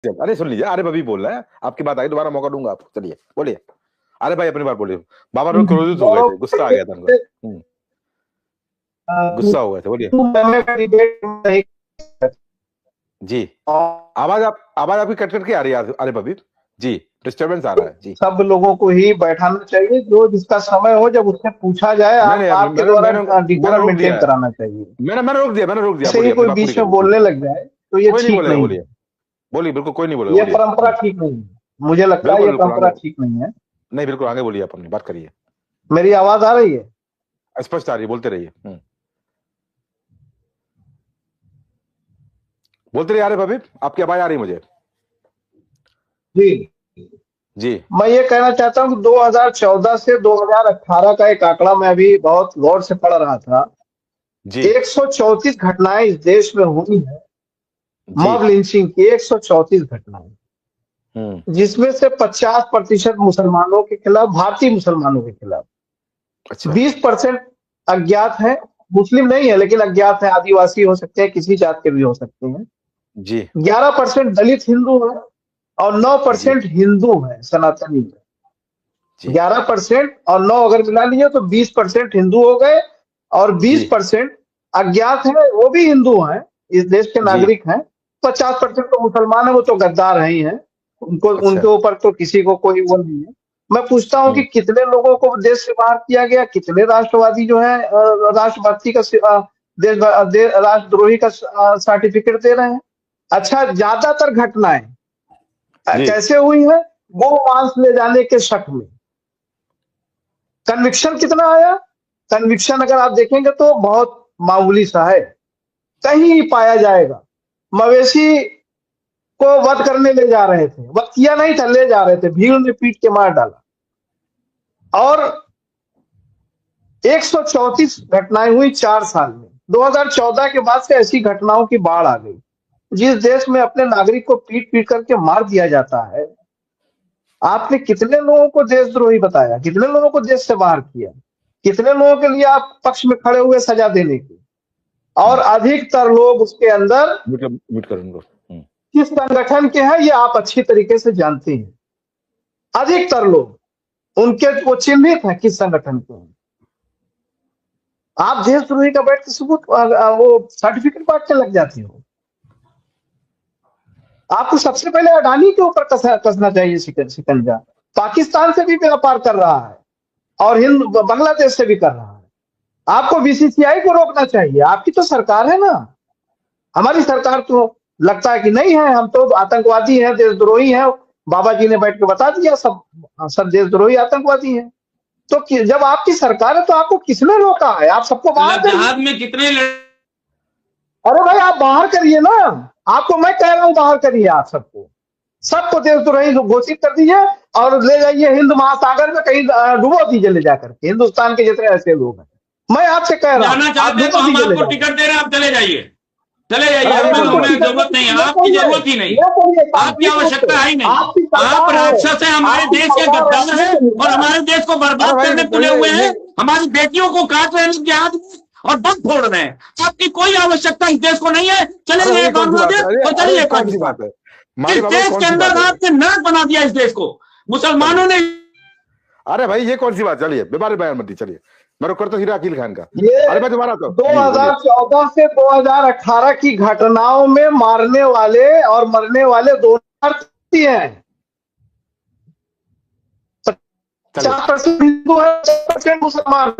अरे सुन लीजिए, आरिफ अभी बोल रहा है, आपकी बात आई, दोबारा मौका दूंगा आपको। चलिए बोलिए, अरे भाई अपनी बात बोलिए। बाबा लोग क्रोधित हो गए थे, गुस्सा आ गया था उनको। गुस्सा हो गए थे, बोलिए जी। आवाज आपकी कट कट के आ रही है आरिफ अभी जी, डिस्टर्बेंस आ रहा है जी। सब लोगों को ही बैठाना चाहिए, जो जिसका समय हो जब उससे पूछा जाए, आपके द्वारा डिकोरम मेंटेन कराना चाहिए। मैंने रोक दिया ऐसे ही कोई बीच में बोलने लग जाए तो ये ठीक नहीं है। बोलिए, बिल्कुल कोई नहीं बोलेगा। ये परंपरा ठीक नहीं है, मुझे लगता है ये परंपरा ठीक नहीं है। नहीं बिल्कुल, आगे बोलिए, आप अपनी बात करिए। मेरी आवाज आ रही है? स्पष्ट आ रही है, बोलते रहिए। बोलते रहिए आरिफ अभी, आपकी आवाज आ रही है मुझे जी जी। मैं ये कहना चाहता हूँ कि 2014 से 2018 का एक आंकड़ा मैं अभी बहुत गौर से पढ़ रहा था जी। 134 घटनाएं इस देश में हुई है, मॉब लिंचिंग की 134 घटनाएं, जिसमें से 50% मुसलमानों के खिलाफ, भारतीय मुसलमानों के खिलाफ। 20% अज्ञात है, मुस्लिम नहीं है लेकिन अज्ञात है, आदिवासी हो सकते हैं, किसी जात के भी हो सकते हैं जी। 11% दलित हिंदू है और 9% हिंदू है सनातनी। 11% और 9 अगर मिला लीजिए तो 20% हिंदू हो गए, और 20% अज्ञात है, वो भी हिंदू हैं, इस देश के नागरिक हैं। 50% तो मुसलमान है, वो तो गद्दार ही हैं, उनको उनके ऊपर तो किसी को कोई वो नहीं है। मैं पूछता हूं कि कितने लोगों को देश से बाहर किया गया, कितने राष्ट्रवादी जो है राष्ट्रभक्ति का राष्ट्रद्रोही का सर्टिफिकेट दे रहे हैं। अच्छा, ज्यादातर घटनाएं कैसे हुई है? गो मांस ले जाने के शक में। कन्विक्शन कितना आया? कन्विक्शन अगर आप देखेंगे तो बहुत मामूली सा है, कहीं पाया जाएगा। मवेशी को वध करने ले जा रहे थे, वध किया नहीं था, ले जा रहे थे, भीड़ ने पीट के मार डाला। और 134 घटनाएं हुई 4 साल में। 2014 के बाद से ऐसी घटनाओं की बाढ़ आ गई। जिस देश में अपने नागरिक को पीट पीट करके मार दिया जाता है, आपने कितने लोगों को देशद्रोही बताया, कितने लोगों को देश से बाहर किया, कितने लोगों के लिए आप पक्ष में खड़े हुए सजा देने की, और अधिकतर लोग उसके अंदर किस संगठन के हैं ये आप अच्छी तरीके से जानते हैं। अधिकतर लोग उनके वो चिन्हित हैं किस संगठन के हैं। आप देशद्रोही का बैठ के सबूत वो सर्टिफिकेट बांटने लग जाती हो। आपको सबसे पहले अडानी के ऊपर कसना चाहिए शिकंजा। पाकिस्तान से भी व्यापार कर रहा है और बांग्लादेश से भी कर रहा है। आपको बीसीसीआई को रोकना चाहिए, आपकी तो सरकार है ना। हमारी सरकार तो लगता है कि नहीं है, हम तो आतंकवादी हैं, देशद्रोही हैं। बाबा जी ने बैठ के बता दिया सब देशद्रोही आतंकवादी हैं। तो जब आपकी सरकार है तो आपको किसने रोका है? आप सबको बाहर जहाज में कितने अरे भाई आप बाहर करिए ना, आपको मैं कह रहा हूं बाहर करिए। आप सबको देशद्रोही घोषित कर दीजिए और ले जाइए हिंद महासागर में कहीं डुबो दीजिए ले जाकर के। हिंदुस्तान के जितने ऐसे लोग हैं, मैं आपसे कह रहा हूं, तो हम आपको टिकट दे रहे हैं, आप चले जाइए, हमें जरूरत नहीं है, आपकी जरूरत ही नहीं, आपकी आवश्यकता है ही नहीं। आप राक्षस हैं, हमारे देश के गद्दार हैं और हमारे देश को बर्बाद करने तुले हुए हैं। हमारी बेटियों को काट रहे हैं जहाज और दम फोड़ रहे हैं। आपकी कोई आवश्यकता इस देश को नहीं है। चले जाइए बांग्लादेश और चलिए पाकिस्तान। इस देश के अंदर आपने नरक बना दिया इस देश को मुसलमानों ने। अरे भाई ये कौन सी बात, चलिए बीमारी बयान मत दी, चलिए मैं कर तो हीरा अकील खान का। अरे मैं दोबारा 2014 से 2018 की घटनाओं में मारने वाले और मरने वाले दोनों हैं। 50% हिंदू है, 50% मुसलमान।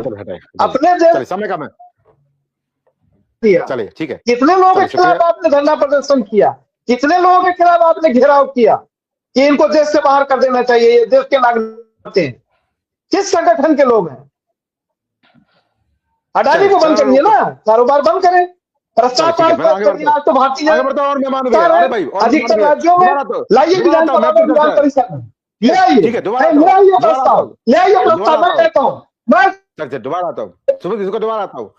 अपने देश समय का मैं चलिए ठीक है। कितने लोगों के खिलाफ आपने धरना प्रदर्शन किया, कितने लोगों के खिलाफ आपने घेराव किया कि इनको देश से बाहर कर देना चाहिए, ये देश के नागरिक हैं। किस संगठन के लोग हैं? अडानी को बंद करिए ना, कारोबार बंद करें, प्रस्ताव पास करिए। आज तो भारतीय अधिकतर राज्यों में लाइए विधान परिषद ले आइए, प्रस्ताव ले आइए, प्रस्ताव मैं कहता हूँ। दोबारा आता हूँ, सुबह किसी को दोबारा आता हूँ।